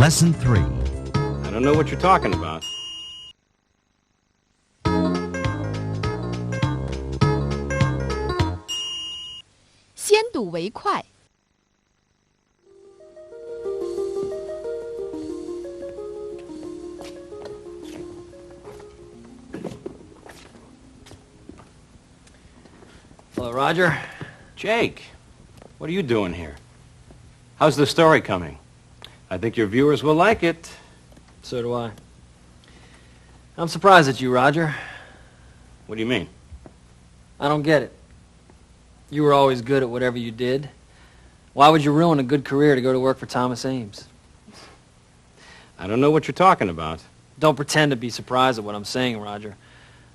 Lesson 3. I don't know what you're talking about.先睹为快。Hello, Roger. Jake, what are you doing here? How's the story coming? I think your viewers will like it. So do I. I'm surprised at you, Roger. What do you mean? I don't get it. You were always good at whatever you did. Why would you ruin a good career to go to work for Thomas Ames? I don't know what you're talking about. Don't pretend to be surprised at what I'm saying, Roger.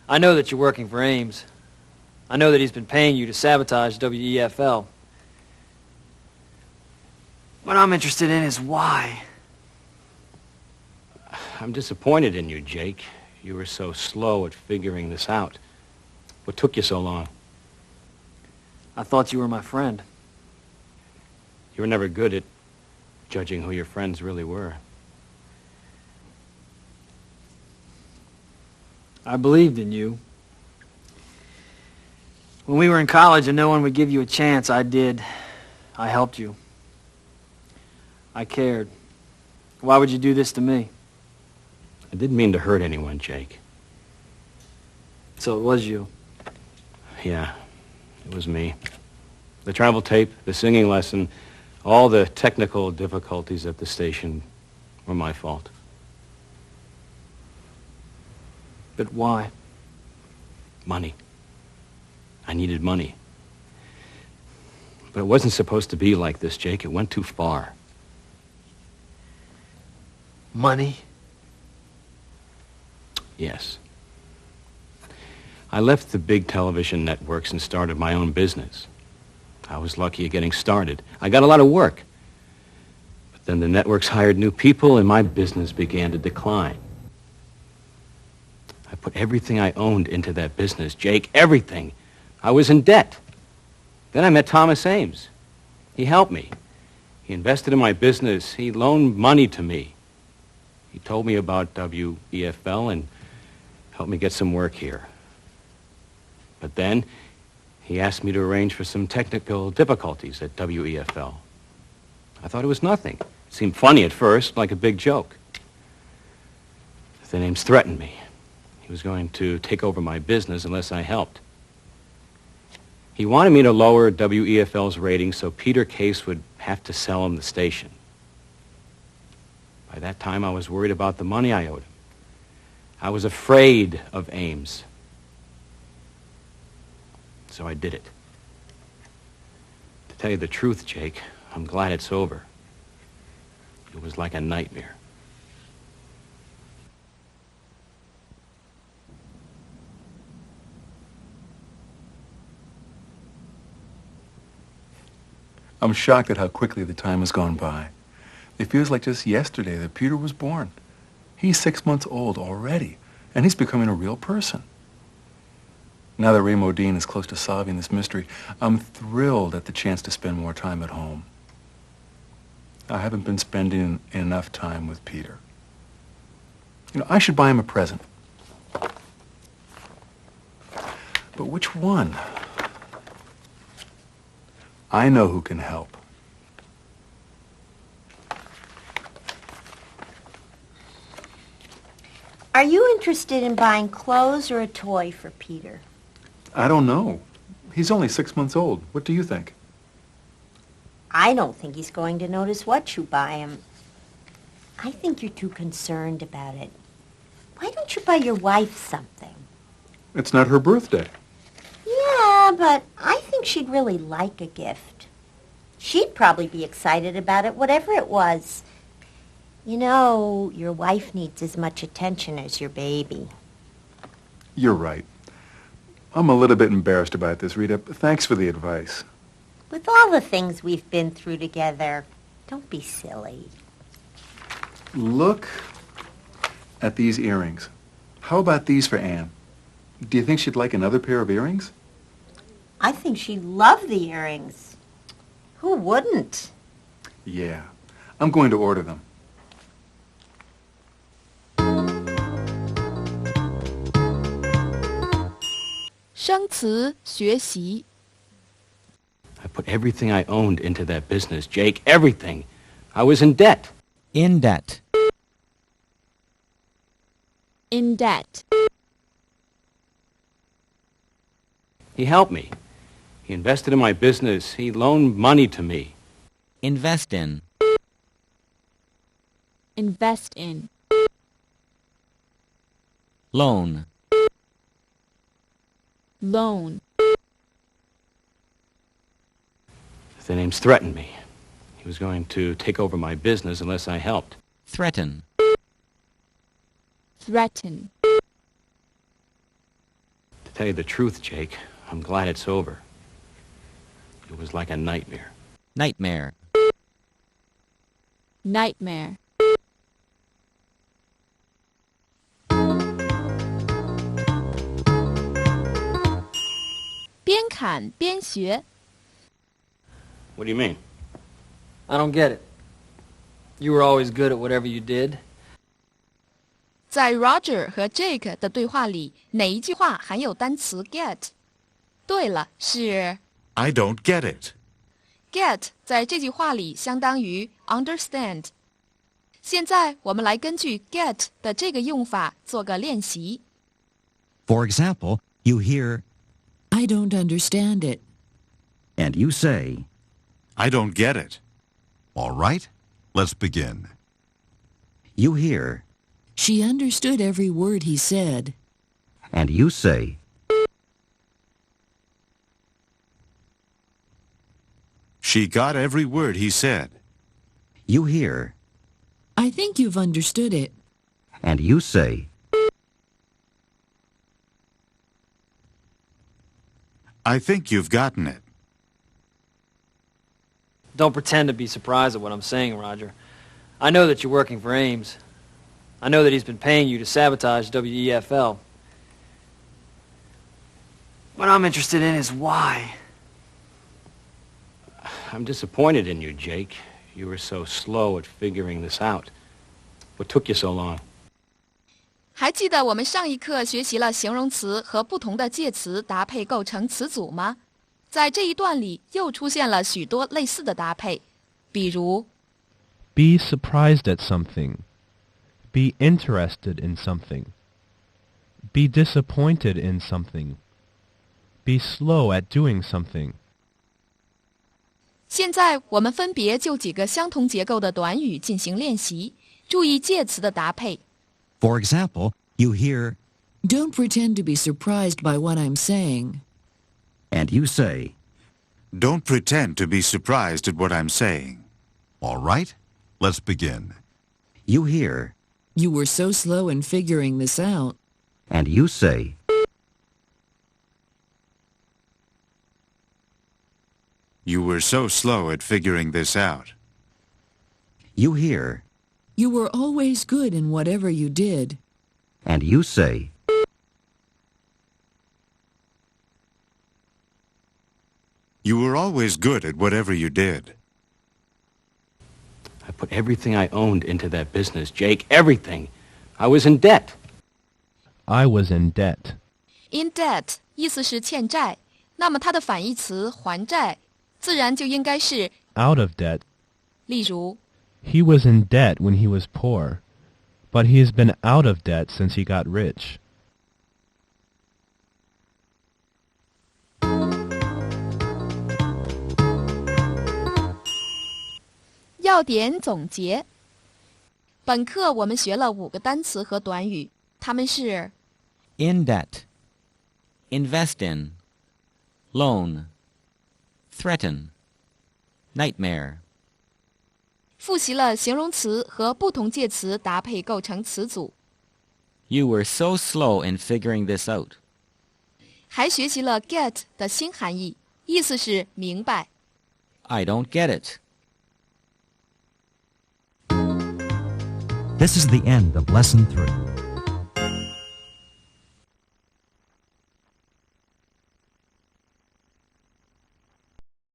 I know that you're working for Ames. I know that he's been paying you to sabotage WEFL. What I'm interested in is why. I'm disappointed in you, Jake. You were so slow at figuring this out. What took you so long? I thought you were my friend. You were never good at judging who your friends really were. I believed in you. When we were in college and no one would give you a chance, I did. I helped you. I cared. Why would you do this to me? I didn't mean to hurt anyone, Jake. So it was you. Yeah, it was me. The travel tape, the singing lesson, all the technical difficulties at the station were my fault. But why? Money. I needed money. But it wasn't supposed to be like this, Jake. It went too far. Money? Yes. I left the big television networks and started my own business. I was lucky at getting started. I got a lot of work. But then the networks hired new people and my business began to decline. I put everything I owned into that business, Jake, everything. I was in debt. Then I met Thomas Ames. He helped me. He invested in my business. He loaned money to me. He told me about WEFL and helped me get some work here. But then he asked me to arrange for some technical difficulties at WEFL. I thought it was nothing. It seemed funny at first, like a big joke. Then Ames threatened me. He was going to take over my business unless I helped. He wanted me to lower WEFL's rating so Peter Case would have to sell him the station. By that time, I was worried about the money I owed him. I was afraid of Ames. So I did it. To tell you the truth, Jake, I'm glad it's over. It was like a nightmare. I'm shocked at how quickly the time has gone by. It feels like just yesterday that Peter was born. He's 6 months old already, and he's becoming a real person. Now that Ray Modine is close to solving this mystery, I'm thrilled at the chance to spend more time at home. I haven't been spending enough time with Peter. You know, I should buy him a present. But which one? I know who can help. Are you interested in buying clothes or a toy for Peter? I don't know. He's only 6 months old. What do you think? I don't think he's going to notice what you buy him. I think you're too concerned about it. Why don't you buy your wife something? It's not her birthday. Yeah, but I think she'd really like a gift. She'd probably be excited about it, whatever it was. You know, your wife needs as much attention as your baby. You're right. I'm a little bit embarrassed about this, Rita. Thanks for the advice. With all the things we've been through together, don't be silly. Look at these earrings. How about these for Anne? Do you think she'd like another pair of earrings? I think she'd love the earrings. Who wouldn't? Yeah. I'm going to order them. 生词学习 I put everything I owned into that business, Jake. Everything. I was in debt. In debt. in debt. He helped me. He invested in my business. He loaned money to me. Invest in. Invest in. Loan. Loan. The names threatened me. He was going to take over my business unless I helped. Threaten. Threaten. To tell you the truth, Jake, I'm glad it's over. It was like a nightmare. Nightmare. Nightmare. 边看边学 What do you mean? I don't get it. You were always good at whatever you did. 在 Roger 和 Jake 的对话里，哪一句话含有单词 get？ 对了，是 I don't get it. get 在这句话里相当于 understand。现在我们来根据 get 的这个用法做个练习。 For example, you hear, I don't understand it. and you say, I don't get it. All right, let's begin. you hear, She understood every word he said. and you say, She got every word he said. you hear, I think you've understood it. and you say, I think you've gotten it. Don't pretend to be surprised at what I'm saying, Roger. I know that you're working for Ames. I know that he's been paying you to sabotage WEFL. What I'm interested in is why. I'm disappointed in you, Jake. You were so slow at figuring this out. What took you so long? 还记得我们上一课学习了形容词和不同的介词搭配构成词组吗？在这一段里又出现了许多类似的搭配，比如 Be surprised at something. Be interested in something. Be disappointed in something. Be slow at doing something. 现在我们分别就几个相同结构的短语进行练习，注意介词的搭配。 for example, you hear, Don't pretend to be surprised by what I'm saying. and you say, Don't pretend to be surprised at what I'm saying. All right, let's begin. you hear, You were so slow in figuring this out. and you say, You were so slow at figuring this out. you hear, You were always good in whatever you did. and you say, You were always good at whatever you did. I put everything I owned into that business, Jake. Everything. I was in debt. I was in debt. In debt 意思是欠债，那么它的反义词还债，自然就应该是 Out of debt. 例如 He was in debt when he was poor, but he has been out of debt since he got rich. 要点总结。本课我们学了5个单词和短语，它们是 In debt. Invest in. Loan. Threaten. Nightmare. 复习了形容词和不同介词搭配构成词组， You were so slow in figuring this out. 还学习了 get 的新含义，意思是明白。 I don't get it. This is the end of Lesson 3.